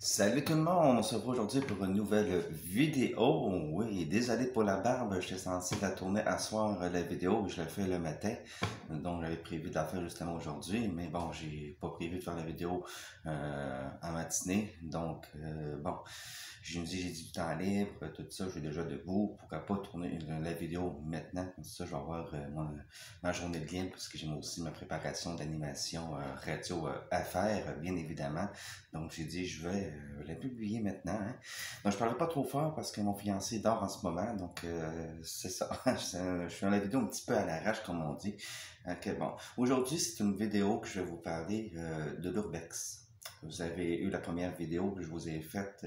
Salut tout le monde, on se retrouve aujourd'hui pour une nouvelle vidéo. Oui, désolé pour la barbe, j'étais censé la tourner à soir la vidéo, je la fais le matin, donc j'avais prévu de la faire justement aujourd'hui, mais bon, j'ai pas prévu de faire la vidéo en matinée, donc bon, je me dis j'ai du temps libre, tout ça, je suis déjà debout, pourquoi pas tourner la vidéo maintenant, comme ça je vais avoir ma journée de libre, parce que j'ai aussi ma préparation d'animation radio à faire, bien évidemment. Donc, j'ai dit, je vais la publier maintenant. Hein. Donc, je parlerai pas trop fort parce que mon fiancé dort en ce moment. Donc, c'est ça. Je fais la vidéo un petit peu à l'arrache, comme on dit. Ok, bon. Aujourd'hui, c'est une vidéo que je vais vous parler de l'urbex. Vous avez eu la première vidéo que je vous ai faite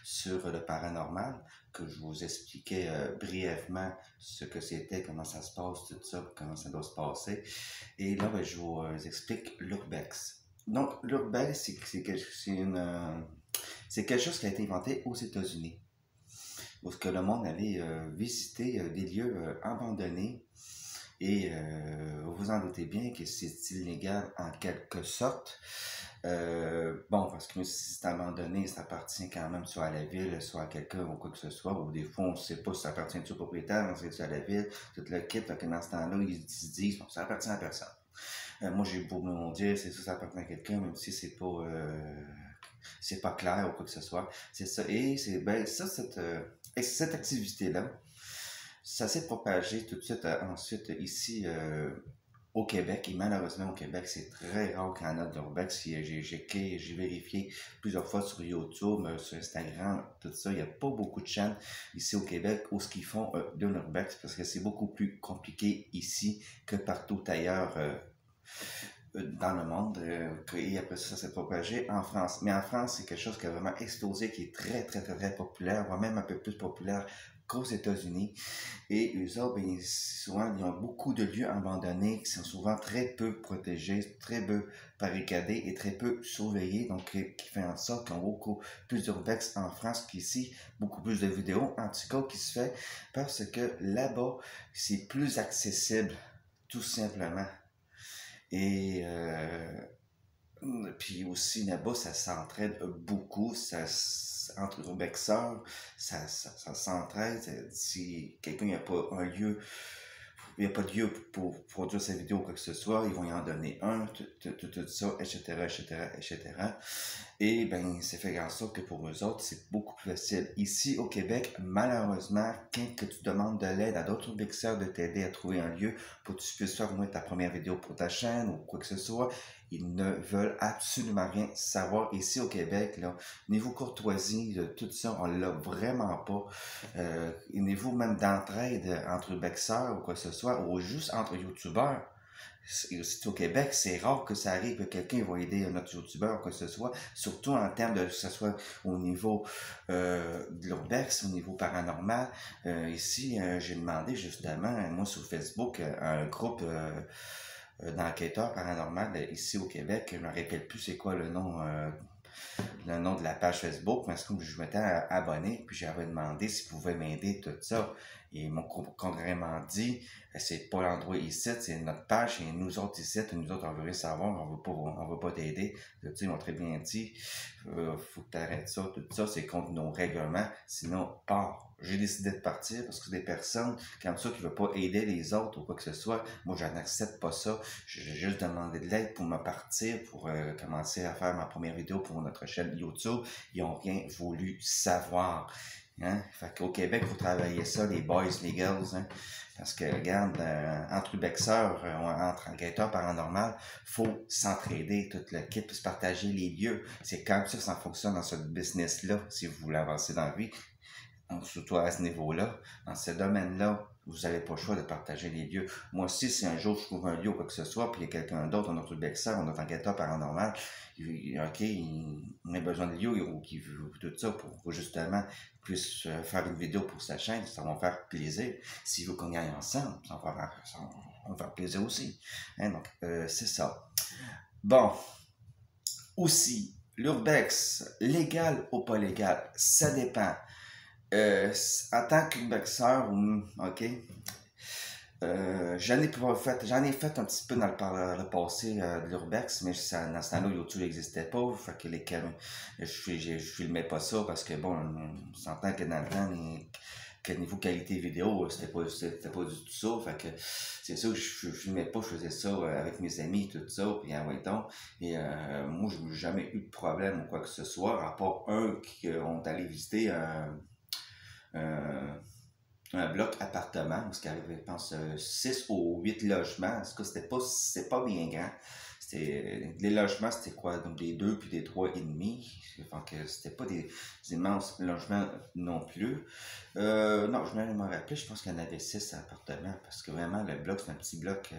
sur le paranormal, que je vous expliquais brièvement ce que c'était, comment ça se passe, tout ça, comment ça doit se passer. Et là, ben, je vous explique l'urbex. Donc, l'urbex, c'est quelque chose qui a été inventé aux États-Unis, où ce que le monde allait visiter des lieux abandonnés. Et vous vous en doutez bien que c'est illégal en quelque sorte. Bon, parce que si c'est abandonné, ça appartient quand même soit à la ville, soit à quelqu'un ou quoi que ce soit, ou des fois on ne sait pas si ça appartient au propriétaire, on sait que c'est à la ville, tout le kit, que dans ce temps-là, ils se disent, bon, ça appartient à personne. Moi, j'ai beau me dire, c'est ça, ça appartient à quelqu'un, même si c'est pas clair ou quoi que ce soit. C'est ça. Et c'est, ben, ça, cette activité-là, ça s'est propagé tout de suite, ensuite, ici, au Québec. Et malheureusement, au Québec, c'est très rare qu'il y en a de l'urbex. J'ai vérifié plusieurs fois sur YouTube, sur Instagram, tout ça. Il n'y a pas beaucoup de chaînes ici au Québec où ce qu'ils font de l'urbex parce que c'est beaucoup plus compliqué ici que partout ailleurs dans le monde. Et après ça s'est propagé en France. Mais en France, c'est quelque chose qui a vraiment explosé, qui est très, très, très, très populaire, voire même un peu plus populaire qu'aux États-Unis. Et eux autres, ben, souvent, ils ont beaucoup de lieux abandonnés qui sont souvent très peu protégés, très peu barricadés et très peu surveillés. Donc, qui fait en sorte qu'on a beaucoup plus d'urbex en France qu'ici, beaucoup plus de vidéos, en tout cas, qui se fait parce que là-bas, c'est plus accessible, tout simplement. Et puis aussi là-bas, ça s'entraide beaucoup, entre urbexeurs, ça s'entraide. Si quelqu'un n'a pas un lieu, il n'y a pas de lieu pour produire sa vidéo ou quoi que ce soit, ils vont y en donner un, tout ça, etc., etc., etc. Et ben, c'est fait en sorte que pour eux autres, c'est beaucoup plus facile. Ici, au Québec, malheureusement, quand que tu demandes de l'aide à d'autres urbexeurs de t'aider à trouver un lieu pour que tu puisses faire au moins ta première vidéo pour ta chaîne ou quoi que ce soit, ils ne veulent absolument rien savoir. Ici au Québec, là, niveau courtoisie, tout ça, on l'a vraiment pas. Niveau même d'entraide entre urbexeurs ou quoi que ce soit, ou juste entre youtubeurs. Au Québec, c'est rare que ça arrive que quelqu'un va aider un autre youtubeur ou quoi que ce soit, surtout en termes de que ce soit au niveau de l'urbex, au niveau paranormal. Ici, j'ai demandé justement, moi sur Facebook, un groupe d'enquêteurs paranormal ici au Québec. Je ne me rappelle plus c'est quoi le nom de la page Facebook, mais c'est comme je m'étais abonné, puis j'avais demandé s'ils pouvaient m'aider, tout ça. Et ils m'ont carrément dit, c'est pas l'endroit ici, c'est notre page, et nous autres ici, nous autres, on veut savoir, on veut pas t'aider. Tu sais, ils m'ont très bien dit, faut que t'arrêtes ça, tout ça, c'est contre nos règlements, sinon, pars. J'ai décidé de partir parce que des personnes comme ça qui ne veulent pas aider les autres ou quoi que ce soit, moi, je n'accepte pas ça. J'ai juste demandé de l'aide pour me partir, pour commencer à faire ma première vidéo pour notre chaîne YouTube. Ils n'ont rien voulu savoir. Hein? Fait qu'au Québec, vous travaillez ça, les boys, les girls. Hein? Parce que, regarde, entre ubexeurs, entre enquêteurs paranormaux, faut s'entraider, tout le kit, puis se partager les lieux. C'est comme ça que ça fonctionne dans ce business-là, si vous voulez avancer dans la vie. Donc, surtout à ce niveau-là, dans ce domaine-là, vous n'avez pas le choix de partager les lieux. Moi aussi, si un jour je trouve un lieu ou quoi que ce soit, puis il y a quelqu'un d'autre, un autre Bexar, un autre enquêteur paranormal, on a besoin de lieux ou qui veut tout ça pour justement puisse faire une vidéo pour sa chaîne, ça va me faire plaisir. S'il veut qu'on y aille ensemble, ça va me faire plaisir aussi. Hein, donc, c'est ça. Bon, aussi, l'urbex, légal ou pas légal, ça dépend. En tant qu'urbexeur, ok, J'en ai fait un petit peu dans le passé de l'urbex, mais dans ce temps-là, YouTube n'existait pas. Fait que je filmais pas ça parce que bon, on s'entend que dans le temps, que niveau qualité vidéo, c'était pas du tout ça. Fait que c'est sûr que je filmais pas, je faisais ça avec mes amis, tout ça, puis en même temps. Et moi, je n'ai jamais eu de problème ou quoi que ce soit, à part un qui ont allé visiter un bloc appartement, parce qu'il y avait, je pense, 6 ou 8 logements. En tout cas, c'est pas bien grand. Les logements, c'était quoi? Donc des 2 puis des 3 et demi. Donc, c'était pas des immenses logements non plus. Non, je m'en rappelle, je pense qu'il y en avait 6 appartements, parce que vraiment, le bloc, c'est un petit bloc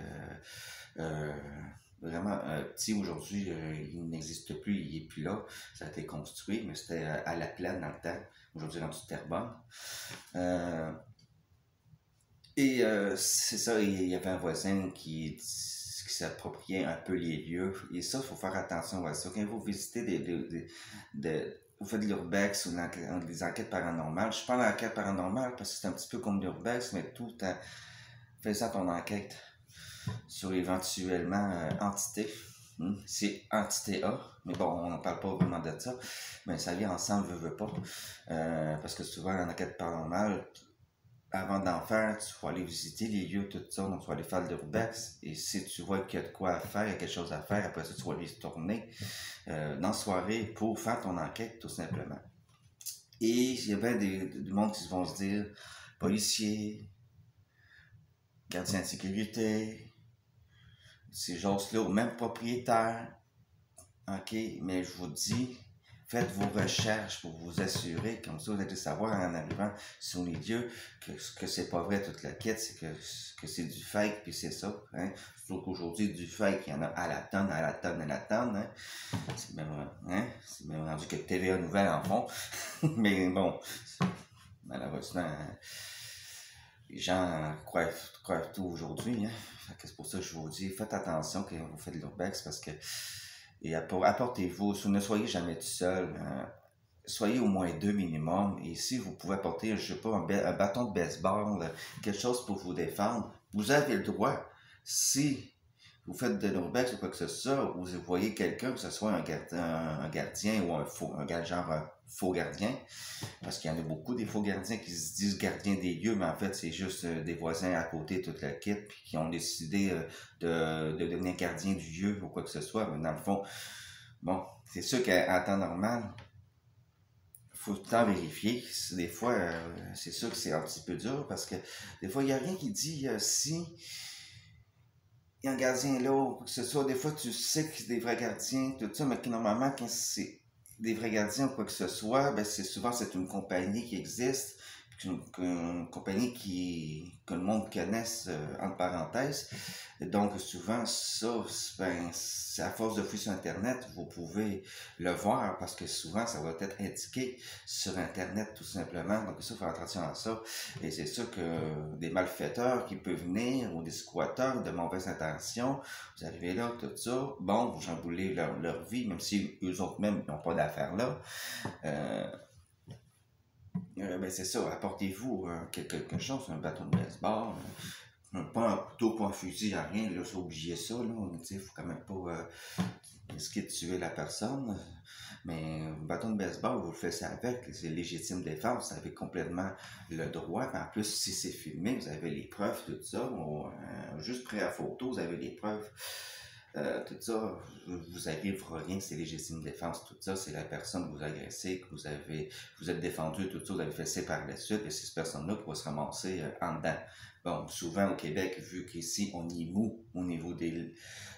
vraiment petit. Aujourd'hui, il n'existe plus, il n'est plus là. Ça a été construit, mais c'était à la plaine dans le temps. Aujourd'hui, dans du Terrebonne. C'est ça, il y avait un voisin qui s'appropriait un peu les lieux. Et ça, il faut faire attention à ça. Quand vous visitez vous faites de l'urbex ou des enquêtes paranormales, je parle d'enquête paranormale parce que c'est un petit peu comme l'urbex, mais tout en faisant ton enquête sur éventuellement entité. C'est entité A, mais bon, on n'en parle pas vraiment de ça, mais ça vient ensemble, veut pas. Parce que souvent, en enquête paranormale, avant d'en faire, tu vas aller visiter les lieux, tout ça, donc tu vas aller faire de l'urbex, et si tu vois qu'il y a de quoi à faire, il y a quelque chose à faire, après ça, tu vas aller se tourner dans la soirée pour faire ton enquête, tout simplement. Et il y a bien du monde qui vont se dire, policier, gardien de sécurité, ces choses-là, ou même propriétaire, ok, mais je vous dis, faites vos recherches pour vous assurer, comme ça vous allez savoir en arrivant sur les lieux que c'est pas vrai toute la quête, c'est que c'est du fake, puis c'est ça. Hein? Sauf qu'aujourd'hui, du fake, il y en a à la tonne, à la tonne, à la tonne. Hein? C'est même rendu que TVA Nouvelles en font. Mais bon, malheureusement, les gens croient tout aujourd'hui. Hein? C'est pour ça que je vous dis, faites attention quand vous faites de l'urbex, parce que et apportez-vous, ne soyez jamais tout seul. Soyez au moins 2 minimum. Et si vous pouvez apporter, je sais pas, un bâton de baseball, quelque chose pour vous défendre, vous avez le droit. Si vous faites de l'urbex ou quoi que ce soit, ou vous voyez quelqu'un, que ce soit un gardien ou un faux gardien, parce qu'il y en a beaucoup des faux gardiens qui se disent gardiens des lieux, mais en fait c'est juste des voisins à côté, toute la kit, puis qui ont décidé de devenir gardiens du lieu ou quoi que ce soit. Mais dans le fond, bon, c'est sûr qu'en temps normal, il faut tout le temps vérifier. Des fois, c'est sûr que c'est un petit peu dur, parce que des fois, il n'y a rien qui dit si il y a un gardien là ou quoi que ce soit. Des fois, tu sais que c'est des vrais gardiens, tout ça, mais que normalement, quand c'est des vrais gardiens ou quoi que ce soit, ben c'est une compagnie qui existe, une compagnie que le monde connaisse, entre parenthèses. Et donc souvent ça, ben, c'est à force de fouiller sur Internet, vous pouvez le voir, parce que souvent ça va être indiqué sur Internet tout simplement. Donc ça, il faut faire attention à ça. Et c'est sûr que des malfaiteurs qui peuvent venir, ou des squatteurs de mauvaises intentions, vous arrivez là, tout ça, bon, vous chamboulez leur vie, même si eux autres même n'ont pas d'affaires là. Ben c'est ça, apportez-vous quelque chose, un bâton de baseball, pas un couteau, pas un fusil, rien, là, faut oublier ça, là, il faut quand même pas risquer de tuer la personne, mais un bâton de baseball, vous le faites ça avec, c'est légitime défense, vous avez complètement le droit, en plus, si c'est filmé, vous avez les preuves, tout ça, juste pris à photo, vous avez les preuves. Tout ça, vous arrivera rien, c'est légitime défense, tout ça, c'est la personne que vous agressez, que vous êtes défendu, tout ça, vous avez fait ça par la suite, et c'est cette personne-là qui va se ramasser en dedans. Bon, souvent au Québec, vu qu'ici, on est mou au niveau de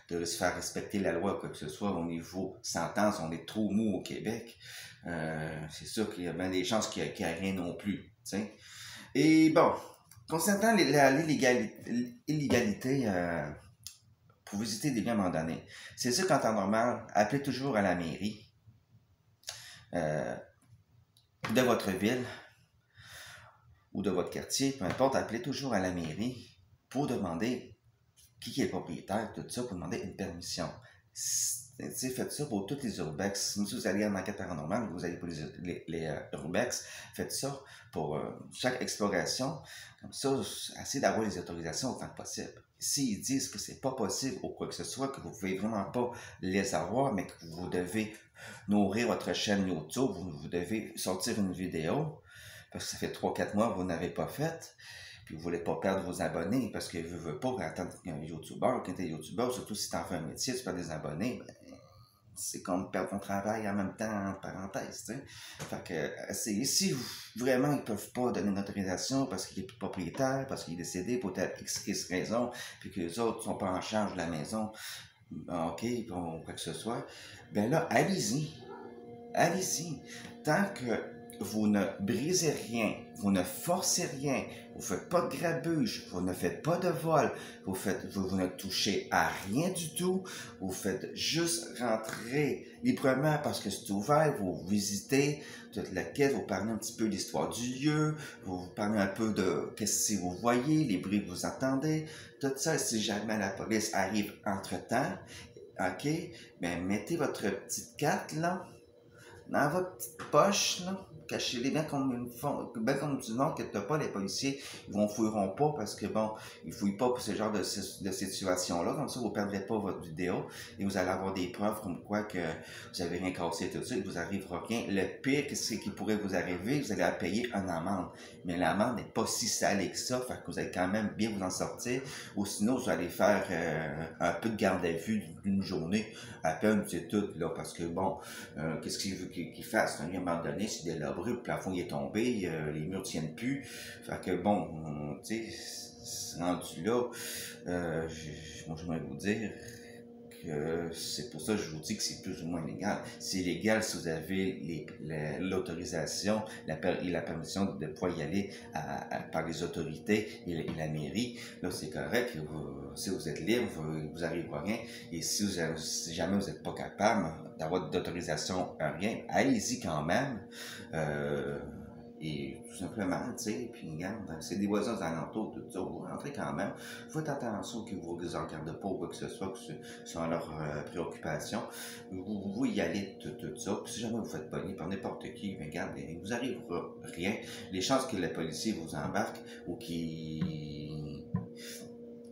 se faire respecter la loi ou quoi que ce soit, au niveau sentence, on est trop mou au Québec, c'est sûr qu'il y a bien des chances qu'il n'y a rien non plus, t'sais. Et bon, concernant l'illégalité, pour visiter des lieux abandonnés. C'est sûr qu'en temps normal, appelez toujours à la mairie de votre ville ou de votre quartier, peu importe, appelez toujours à la mairie pour demander qui est le propriétaire, tout ça, pour demander une permission. Faites ça pour tous les urbex. Si vous allez en enquête paranormale, vous allez pour les urbex, faites ça pour chaque exploration. Comme ça, essayez d'avoir les autorisations autant que possible. S'ils disent que c'est pas possible ou quoi que ce soit, que vous pouvez vraiment pas les avoir, mais que vous devez nourrir votre chaîne YouTube, vous devez sortir une vidéo, parce que ça fait 3-4 mois que vous n'avez pas fait, puis vous voulez pas perdre vos abonnés, parce que vous ne voulez pas attendre qu'un YouTuber, quand tu es YouTuber, surtout si tu en fais un métier, tu perds des abonnés, ben, c'est comme perdre ton travail en même temps, en parenthèse, tu sais. Fait que, si vraiment ils peuvent pas donner une autorisation parce qu'il est plus propriétaire, parce qu'il est décédé pour telle X raison, puis que les autres sont pas en charge de la maison, ok, bon, quoi que ce soit, ben là, allez-y. Allez-y. Tant que vous ne brisez rien, vous ne forcez rien, vous ne faites pas de grabuge, vous ne faites pas de vol, vous ne touchez à rien du tout, vous faites juste rentrer librement parce que c'est ouvert, vous visitez toute la quête, vous parlez un petit peu de l'histoire du lieu, vous parlez un peu de qu'est-ce que vous voyez, les bruits que vous entendez, tout ça, si jamais la police arrive entre-temps, ok, ben mettez votre petite carte là, dans votre petite poche, là, cachez-les bien comme du monde que t'as pas, les policiers, ils vous fouilleront pas parce que bon, ils fouillent pas pour ce genre de situation-là, comme ça vous perdrez pas votre vidéo et vous allez avoir des preuves comme quoi que vous avez rien cassé tout ça, il vous arrivera rien. Le pire, c'est qu'il pourrait vous arriver, vous allez payer une amende. Mais l'amende n'est pas si salée que ça, fait que vous allez quand même bien vous en sortir, ou sinon vous allez faire un peu de garde à vue d'une journée, à peine c'est tout, là, parce que bon, qu'est-ce qu'il veut qu'il fasse? À un moment donné, c'est délabré, le plafond il est tombé, les murs tiennent plus. Fait que bon, tu sais, rendu là, moi j'aimerais vous dire que c'est pour ça que je vous dis que c'est plus ou moins légal. C'est légal si vous avez l'autorisation et la permission de pouvoir y aller par les autorités et la mairie. Là, c'est correct. Si vous êtes libre, vous n'arrivera rien. Et si jamais vous n'êtes pas capable d'avoir d'autorisation à rien, allez-y quand même. Et tout simplement, tu sais, puis regarde, c'est des voisins alentours, tout ça, vous rentrez quand même. Faites attention que vous ne les regardez pas ou quoi que ce soit, que ce sont leurs préoccupations. Vous y allez, tout ça. Puis si jamais vous faites pogner par n'importe qui, regarde, il vous arrivera rien. Les chances que les policiers vous embarquent ou qui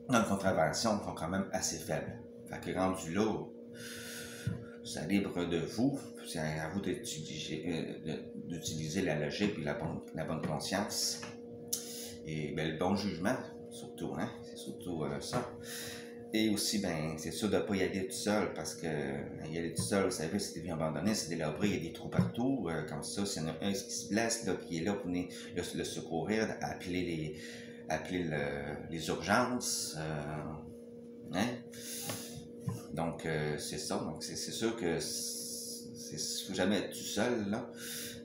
dans une contravention sont quand même assez faibles. Fait que rendu là, c'est libre de vous, c'est à vous d'utiliser la logique et la bonne conscience et ben, le bon jugement, surtout, hein, c'est surtout ça. Et aussi, ben, c'est sûr de ne pas y aller tout seul, parce que y aller tout seul, vous savez, c'est bien abandonné, c'est délabré, il y a des trous partout, comme ça, s'il y en a un qui se blesse, là, qui est là pour venir le secourir, appeler les urgences, hein. Donc, c'est ça. Donc, c'est sûr que faut jamais être tout seul, là.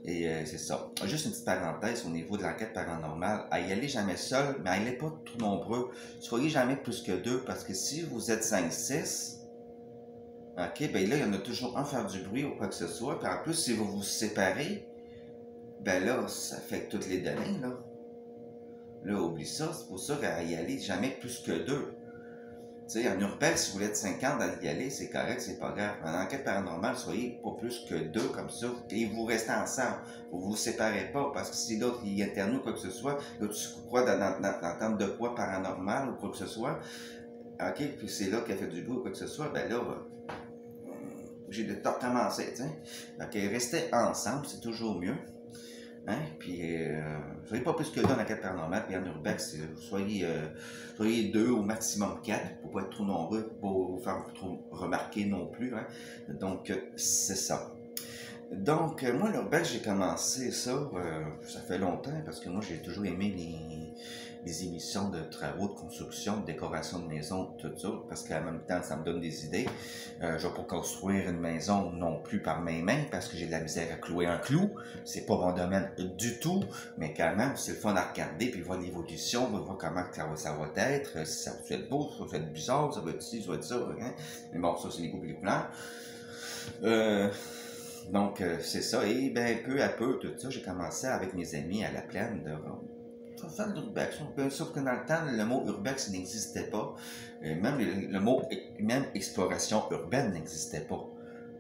Et c'est ça. Juste une petite parenthèse au niveau de l'enquête paranormale. À y aller jamais seul, mais allez pas trop nombreux. Soyez jamais plus que 2, parce que si vous êtes 5-6, ok, ben là, il y en a toujours un faire du bruit ou quoi que ce soit. Puis en plus, si vous vous séparez, ben là, ça affecte toutes les données, là. Là, oublie ça. C'est pour ça qu'à y aller jamais plus que 2. Tu sais, en urbex, si vous voulez être 50 à y aller, c'est correct, c'est pas grave. En enquête paranormale, soyez pas plus que 2 comme ça, et vous restez ensemble. Vous vous séparez pas, parce que si l'autre il interne ou quoi que ce soit, l'autre tu crois d'entendre de quoi paranormal ou quoi que ce soit, ok, puis c'est là qu'il a fait du bruit ou quoi que ce soit, ben là, j'ai de recommencer, tu sais. Donc, restez ensemble, c'est toujours mieux. Hein? Puis, soyez pas plus que 2 en enquête paranormale, puis en urbex, soyez 2 au maximum 4, pour pas être trop nombreux, pour pas vous faire trop remarquer non plus. Hein? Donc, c'est ça. Donc, moi, l'urbex, j'ai commencé ça, ça fait longtemps, parce que moi, j'ai toujours aimé les émissions de travaux de construction, de décoration de maison, tout ça, parce qu'en même temps, ça me donne des idées. Je vais pas construire une maison non plus par mes mains, parce que j'ai de la misère à clouer un clou. C'est pas mon domaine du tout, mais quand même, c'est le fun à regarder, puis voir l'évolution, voir comment ça va être, si ça va être beau, ça va être bizarre, ça va être ci, ça va être ça, hein? Mais bon, ça, c'est les goûts et les couleurs. Donc, c'est ça. Et ben peu à peu, tout ça, j'ai commencé avec mes amis à la plaine faut faire de l'urbex. Sauf que dans le temps, le mot urbex n'existait pas. Et même le mot, même exploration urbaine n'existait pas.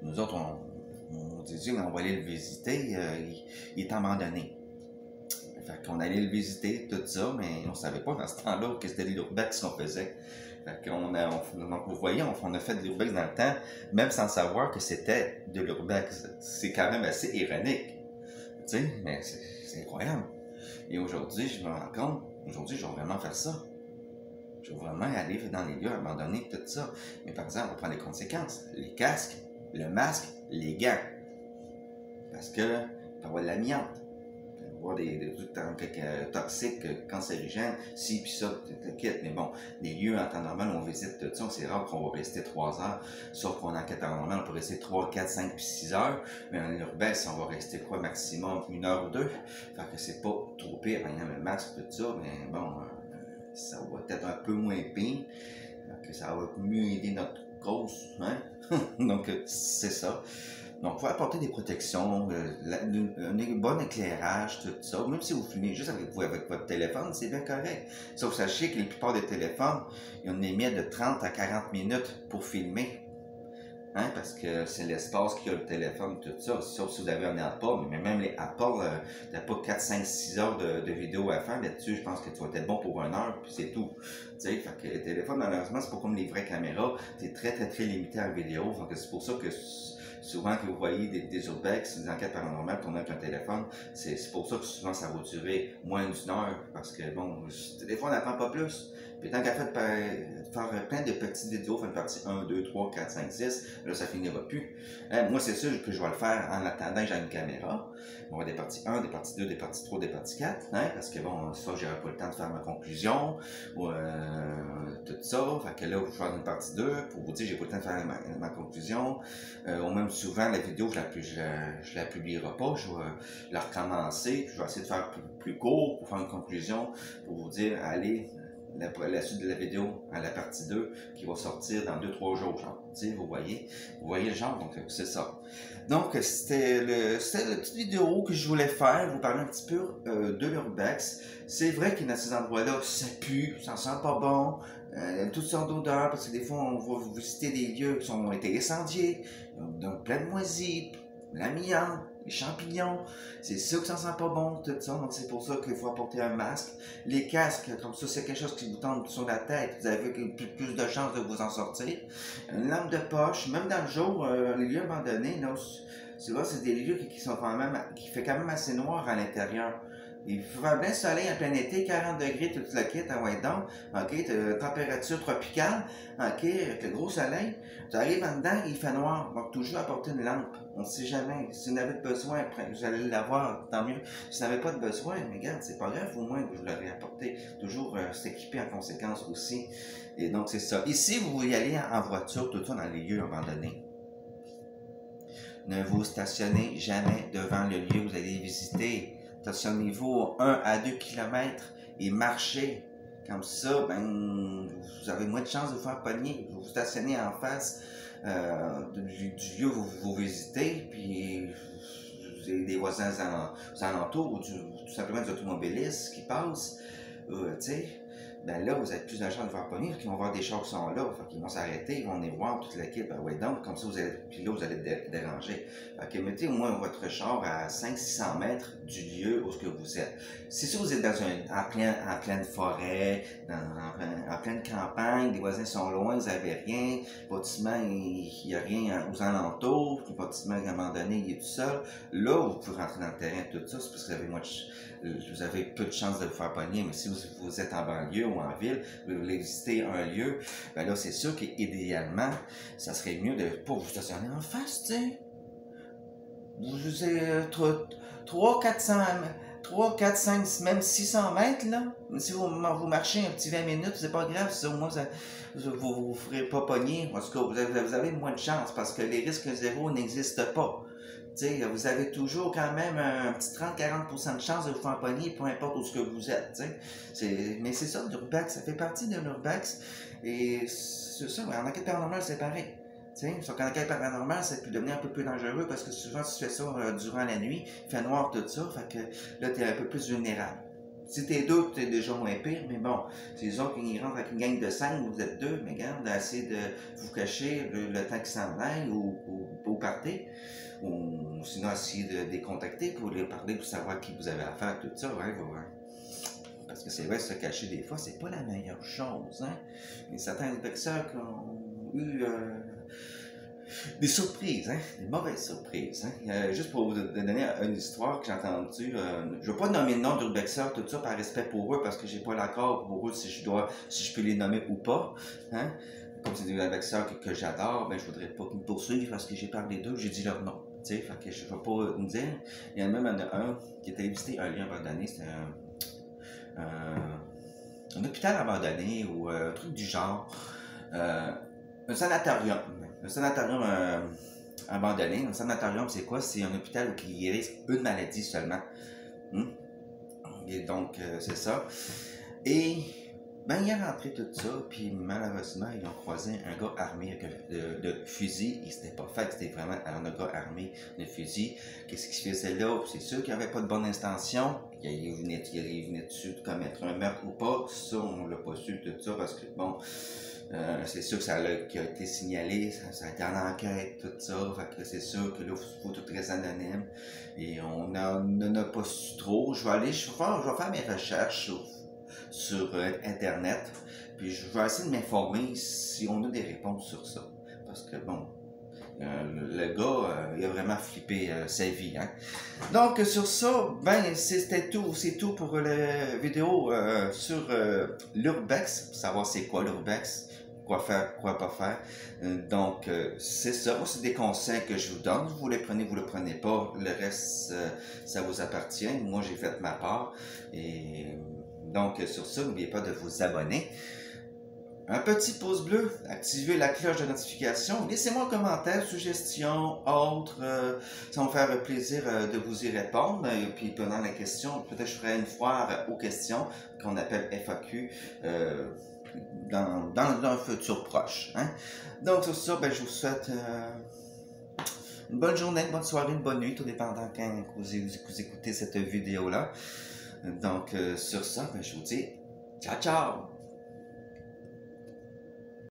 Nous autres, on disait qu'on va aller le visiter, il est abandonné. Fait qu'on allait le visiter, tout ça, mais on savait pas dans ce temps-là que c'était de l'urbex qu'on faisait. Fait qu'on donc vous voyez, on a fait de l'urbex dans le temps, même sans savoir que c'était de l'urbex. C'est quand même assez ironique. Tu sais, mais c'est incroyable. Et aujourd'hui, je me rends compte, aujourd'hui, je vais vraiment faire ça. Je vais vraiment aller dans les lieux abandonnés, tout ça. Mais par exemple, on prend les conséquences. Les casques, le masque, les gants. Parce que, il peut y avoir de l'amiante. Il peut y avoir des trucs toxiques, cancérigènes, ci puis ça, t'inquiète. Mais bon, les lieux en temps normal, on visite tout ça. C'est rare qu'on va rester 3 heures. Sauf qu'en enquête en normal, on peut rester 3, 4, 5 puis 6 heures. Mais en urbex, on va rester quoi, maximum 1 heure ou 2. Fait que c'est pas trop pire, par exemple, le masque, tout ça. Mais bon, ça va être un peu moins pire. Que ça va mieux aider notre cause. Hein? Donc, c'est ça. Donc, il faut apporter des protections, un bon éclairage, tout ça. Même si vous filmez juste avec votre téléphone, c'est bien correct. Sauf sachez que la plupart des téléphones, ils ont une limite de 30 à 40 minutes pour filmer. Hein, parce que c'est l'espace qu'il y a le téléphone, tout ça. Sauf si vous avez un Apple, mais même les Apple, t'as pas 4, 5, 6 heures de vidéo à faire là-dessus. Je pense que tu vas être bon pour 1 heure, puis c'est tout. Tu sais, fait que les téléphones, malheureusement, c'est pas comme les vraies caméras. T'es très, très, très limité en vidéo. Donc c'est pour ça que souvent que vous voyez des urbex, des enquêtes paranormales tournées avec un téléphone, c'est pour ça que souvent ça va durer moins d'1 heure. Parce que bon, le téléphone n'attend pas plus. Puis tant qu'à faire plein de petites vidéos, faire une partie 1, 2, 3, 4, 5, 6, là ça finira plus. Moi c'est sûr que je vais le faire en attendant que j'ai une caméra. On va des parties 1, des parties 2, des parties 3, des parties 4, hein, parce que bon, ça j'aurai pas le temps de faire ma conclusion, ou tout ça. Fait que là, je vais faire une partie 2 pour vous dire j'ai pas le temps de faire ma conclusion. Ou même souvent la vidéo, je la publierai pas, je vais la recommencer, je vais essayer de faire plus court pour faire une conclusion, pour vous dire allez, la suite de la vidéo à la partie 2 qui va sortir dans 2-3 jours, genre. Vous voyez le genre, donc c'est ça. Donc c'était la petite vidéo que je voulais faire, vous parler un petit peu de l'urbex. C'est vrai que dans ces endroits-là, ça pue, ça sent pas bon, toutes sortes d'odeurs, parce que des fois on va visiter des lieux qui ont été incendiés, donc plein de moisies, l'amiante, les champignons, c'est sûr que ça sent pas bon, tout ça, donc c'est pour ça qu'il faut apporter un masque. Les casques, comme ça, c'est quelque chose qui vous tombe sur la tête, vous avez plus de chances de vous en sortir. Une lampe de poche, même dans le jour, les lieux abandonnés, là, souvent c'est des lieux qui fait quand même assez noir à l'intérieur. Il faut faire bien soleil en plein été, 40 degrés, toute la kit, en white down, ok, température tropicale, ok, avec le gros soleil. Tu arrives en dedans, il fait noir, donc toujours apporter une lampe. On ne sait jamais. Si vous en avez besoin, vous allez l'avoir, tant mieux. Si vous n'avez pas de besoin, mais regarde, c'est pas grave, au moins que je vous l'aurais apporté. Toujours s'équiper en conséquence aussi. Et donc, c'est ça. Ici, vous y allez en voiture, tout ça dans les lieux abandonnés. Ne vous stationnez jamais devant le lieu que vous allez visiter. Stationnez-vous 1 à 2 km et marchez. Comme ça, ben, vous avez moins de chances de vous faire pogner. Vous vous stationnez en face du lieu où vous visitez, puis vous avez des voisins aux alentours ou tout simplement des automobilistes qui passent. Tu sais, ben là, vous avez plus de chance de vous faire pogner, parce qu'ils vont voir des chars qui sont là, fait qu'ils vont s'arrêter, ils vont venir voir toute l'équipe. Ben ouais, donc, comme ça, puis là, vous allez déranger. Fait que mettez au moins votre char à 500-600 mètres du lieu où vous êtes. C'est sûr, vous êtes en pleine forêt, en pleine campagne, les voisins sont loin, vous n'avez rien, le bâtiment, il n'y a rien aux alentours, le bâtiment, à un moment donné, il est tout seul. Là, vous pouvez rentrer dans le terrain, tout ça, c'est parce que vous avez peu de chances de vous faire pogner, mais si vous êtes en banlieue ou en ville, vous voulez visiter un lieu, ben là, c'est sûr qu'idéalement, ça serait mieux de pas vous stationner en face, tu sais. Vous êtes 3, 4, 5, même 600 mètres, là. Si vous marchez un petit 20 minutes, c'est pas grave, ça, au moins, vous vous ferez pas pogner. En tout cas, vous avez moins de chance parce que les risques zéro n'existent pas. T'sais, vous avez toujours quand même un petit 30-40% de chance de vous faire pogner, peu importe où ce que vous êtes. Mais c'est ça, l'urbex, ça fait partie de l'urbex. Et c'est ça, en enquête paranormale, c'est pareil. Sauf qu'en enquête paranormale, ça peut devenir un peu plus dangereux parce que souvent, tu fais ça durant la nuit, il fait noir, tout ça, fait que là, tu es un peu plus vulnérable. Si t'es deux, t'es déjà moins pire, mais bon, c'est les autres qui rentrent avec une gang de 5, vous êtes deux, mais regarde, essayez de vous cacher le temps qu'ils s'en aillent ou partez. Ou sinon, essayez de les contacter pour les parler, pour savoir qui vous avez affaire, tout ça, ouais, ouais. Parce que c'est vrai, se cacher des fois, c'est pas la meilleure chose, hein. Il y a certains vexeurs qui ont eu des surprises, hein, des mauvaises surprises. Hein. Juste pour vous donner une histoire que j'ai entendue, je ne veux pas nommer le nom d'urbexeurs, tout ça par respect pour eux, parce que j'ai pas l'accord pour eux si je peux les nommer ou pas. Hein. Comme c'est des urbexeurs que j'adore, ben je voudrais pas qu'ils me poursuivent parce que j'ai parlé d'eux, j'ai dit leur nom. Fait que je ne vais pas me dire. Il y en a même un qui est allé visiter un lieu abandonné, c'était un hôpital abandonné ou un truc du genre. Un sanatorium. Un sanatorium abandonné. Un sanatorium, c'est quoi? C'est un hôpital qui guérit une maladie seulement. Et donc, c'est ça. Et, ben, il est rentré tout ça, puis malheureusement, ils ont croisé un gars armé de fusil. Il s'était pas fait, c'était vraiment un gars armé de fusil. Qu'est-ce qu'il faisait là? C'est sûr qu'il n'y avait pas de bonne intention. Il venait dessus de commettre un meurtre ou pas. Ça, on l'a pas su, tout ça, parce que, bon... c'est sûr que ça a été signalé, ça a été en enquête, tout ça. Fait que c'est sûr que là, il faut tout rester anonyme. Et on n'en a pas su trop. Je vais faire mes recherches sur Internet. Puis je vais essayer de m'informer si on a des réponses sur ça. Parce que bon, le gars, il a vraiment flippé sa vie. Hein? Donc sur ça, ben c'est tout pour la vidéo sur l'urbex, pour savoir c'est quoi l'urbex. Quoi faire, quoi pas faire. Donc, c'est ça. Moi, c'est des conseils que je vous donne. Vous les prenez pas. Le reste, ça vous appartient. Moi, j'ai fait ma part. Et donc, sur ça, n'oubliez pas de vous abonner. Un petit pouce bleu, activez la cloche de notification, laissez-moi un commentaire, suggestion, autre, ça va me faire plaisir de vous y répondre. Et puis pendant la question, peut-être je ferai une foire aux questions qu'on appelle FAQ. Dans un futur proche. Hein? Donc, sur ça, ben, je vous souhaite une bonne journée, une bonne soirée, une bonne nuit, tout dépendant quand vous écoutez cette vidéo-là. Donc, sur ça, ben, je vous dis ciao, ciao!